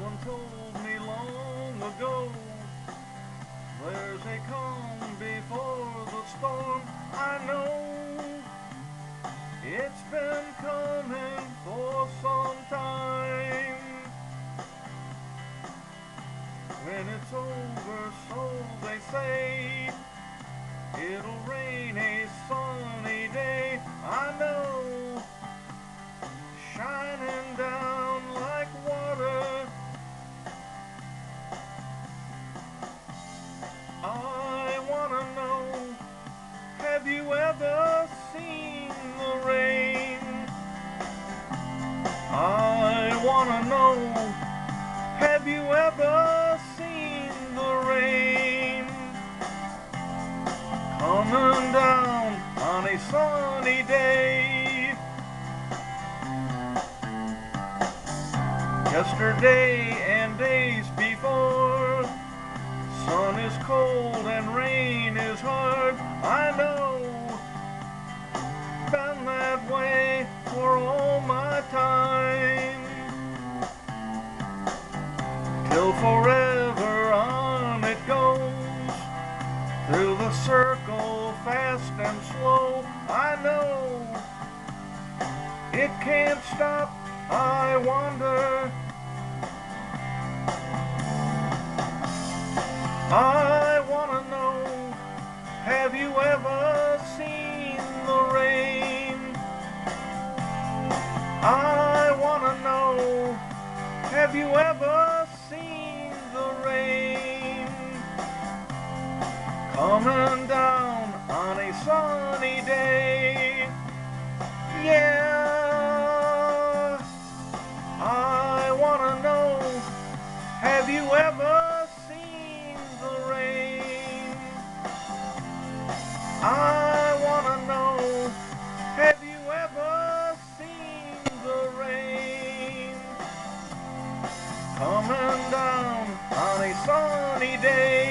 Someone told me long ago, there's a calm before the storm. I know it's been coming for some time. When it's over, so they say, it'll rain a sunny day. I know, shining down like water. I wanna know, have you ever seen the rain? I wanna know, have you ever seen the rain? Coming down on a sunny day. Yesterday and days before, sun is cold and rain is hard. I know, been that way for all my time. Till forever on it goes, through the circle fast and slow. I know, it can't stop, I wonder. I wanna know, have you ever seen the rain? I wanna know, have you ever seen the rain? Coming down on a sunny day. Yeah, I wanna know, have you ever seen the rain? I wanna know, have you ever seen the rain? Coming down on a sunny day.